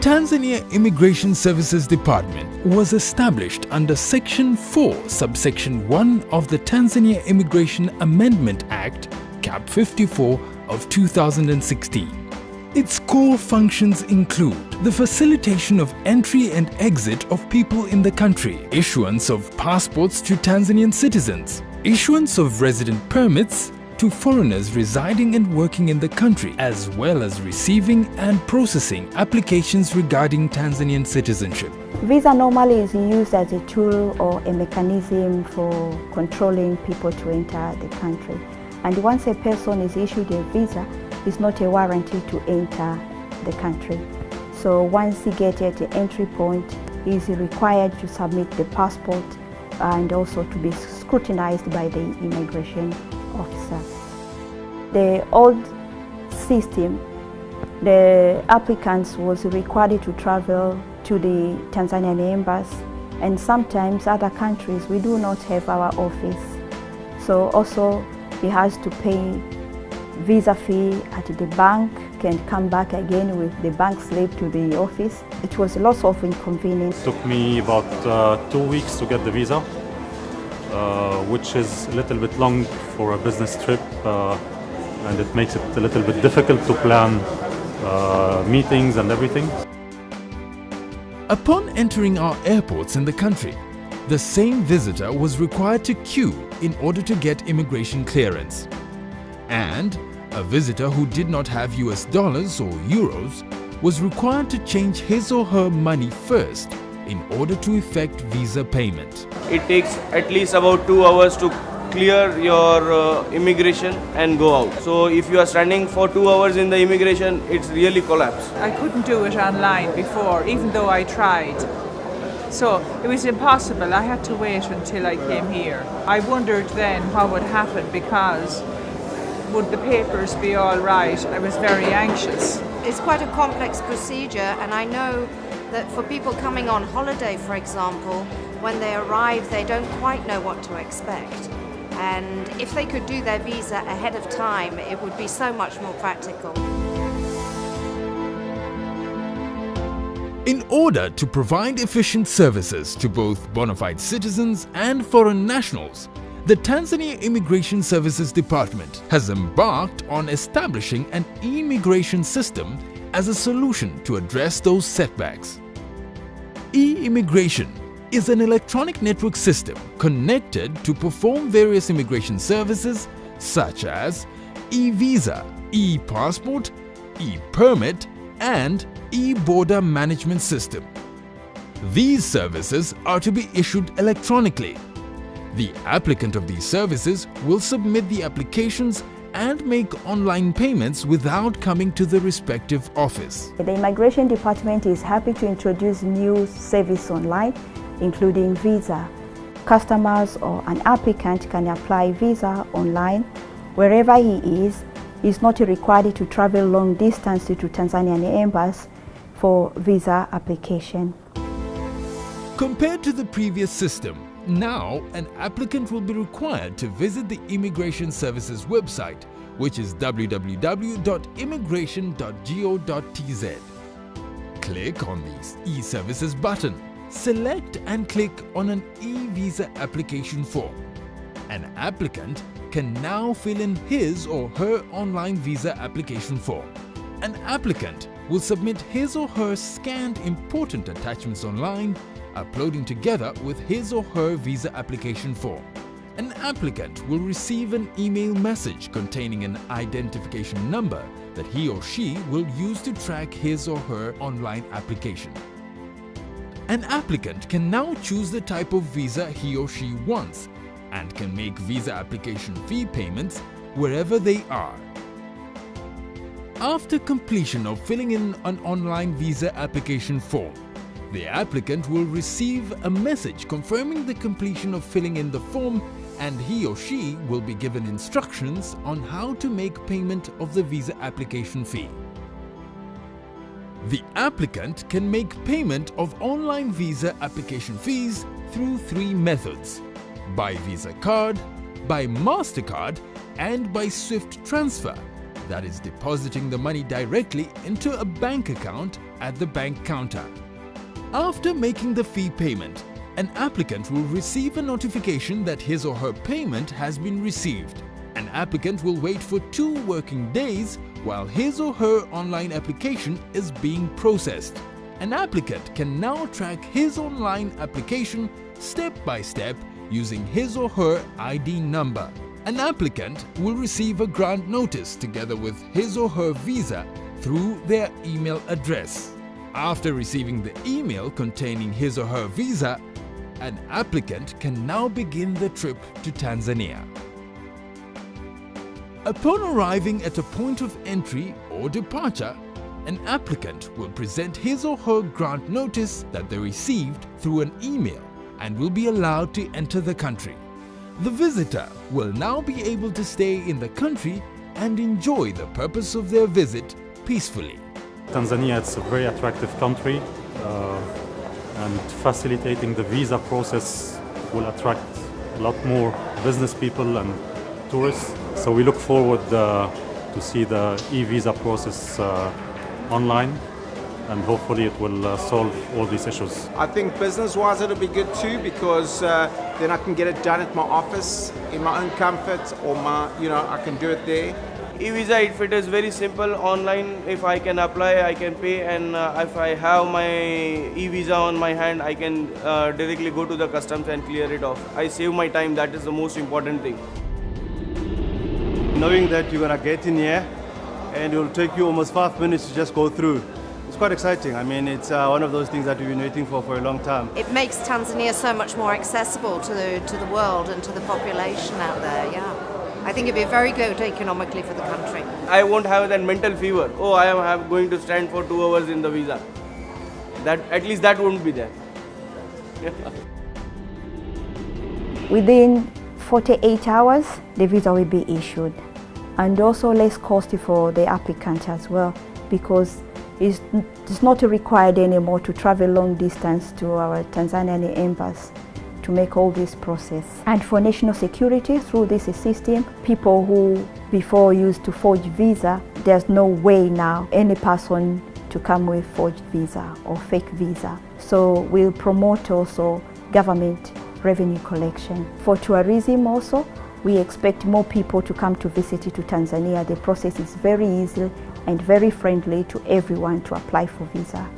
Tanzania Immigration Services Department was established under Section 4, Subsection 1 of the Tanzania Immigration Amendment Act, Cap 54 of 2016. Its core functions include the facilitation of entry and exit of people in the country, issuance of passports to Tanzanian citizens, issuance of resident permits to foreigners residing and working in the country, as well as receiving and processing applications regarding Tanzanian citizenship. Visa normally is used as a tool or a mechanism for controlling people to enter the country. And once a person is issued a visa, it's not a warranty to enter the country. So once he gets at the entry point, he is required to submit the passport and also to be scrutinized by the immigration officer. The old system, the applicants was required to travel to the Tanzanian embassy, and sometimes other countries we do not have our office. So also he has to pay visa fee at the bank, can come back again with the bank slip to the office. It was lots of inconvenience. It took me about 2 weeks to get the visa, which is a little bit long for a business trip, and it makes it a little bit difficult to plan meetings and everything. Upon entering our airports in the country, the same visitor was required to queue in order to get immigration clearance. And a visitor who did not have US dollars or euros was required to change his or her money first in order to effect visa payment. It takes at least about 2 hours to clear your immigration and go out. So if you are standing for 2 hours in the immigration, it's really collapsed. I couldn't do it online before, even though I tried. So it was impossible. I had to wait until I came here. I wondered then what would happen, because would the papers be all right? I was very anxious. It's quite a complex procedure, and I know that for people coming on holiday, for example, when they arrive they don't quite know what to expect. And if they could do their visa ahead of time, it would be so much more practical. In order to provide efficient services to both bona fide citizens and foreign nationals, the Tanzania Immigration Services Department has embarked on establishing an e-immigration system as a solution to address those setbacks. E-immigration is an electronic network system connected to perform various immigration services such as e-visa, e-passport, e-permit, and e-border management system. These services are to be issued electronically. The applicant of these services will submit the applications and make online payments without coming to the respective office. The Immigration Department is happy to introduce new service online, including visa. Customers or an applicant can apply visa online wherever he is. He is not required to travel long distance to Tanzanian embassy for visa application. Compared to the previous system, now an applicant will be required to visit the Immigration Services website, which is www.immigration.go.tz. Click on the e-services button. Select and click on an e-visa application form. An applicant can now fill in his or her online visa application form. An applicant will submit his or her scanned important attachments online, uploading together with his or her visa application form. An applicant will receive an email message containing an identification number that he or she will use to track his or her online application. An applicant can now choose the type of visa he or she wants and can make visa application fee payments wherever they are. After completion of filling in an online visa application form, the applicant will receive a message confirming the completion of filling in the form, and he or she will be given instructions on how to make payment of the visa application fee. The applicant can make payment of online visa application fees through 3 methods: by Visa card, by MasterCard, and by Swift transfer, that is depositing the money directly into a bank account at the bank counter. After making the fee payment, an applicant will receive a notification that his or her payment has been received. An applicant will wait for 2 working days while his or her online application is being processed. An applicant can now track his online application step by step using his or her ID number. An applicant will receive a grant notice together with his or her visa through their email address. After receiving the email containing his or her visa, an applicant can now begin the trip to Tanzania. Upon arriving at a point of entry or departure, an applicant will present his or her grant notice that they received through an email and will be allowed to enter the country. The visitor will now be able to stay in the country and enjoy the purpose of their visit peacefully. Tanzania is a very attractive country, and facilitating the visa process will attract a lot more business people and tourists. So we look forward to see the e-visa process online, and hopefully it will solve all these issues. I think business-wise it'll be good too, because then I can get it done at my office in my own comfort, or I can do it there. E-visa, it is very simple online. If I can apply, I can pay, and if I have my e-visa on my hand, I can directly go to the customs and clear it off. I save my time. That is the most important thing. Knowing that you're gonna get in here and it will take you almost 5 minutes to just go through. It's quite exciting. I mean, it's one of those things that we've been waiting for a long time. It makes Tanzania so much more accessible to the world and to the population out there, yeah. I think it'd be very good economically for the country. I won't have that mental fever. Oh, I am going to stand for 2 hours in the visa. At least that won't be there. Within 48 hours, the visa will be issued, and also less costly for the applicant as well, because it's not required anymore to travel long distance to our Tanzanian embassy to make all this process. And for national security, through this system, people who before used to forge visa, there's no way now any person to come with forged visa or fake visa. So we'll promote also government revenue collection. For tourism also, we expect more people to come to visit to Tanzania. The process is very easy and very friendly to everyone to apply for visa.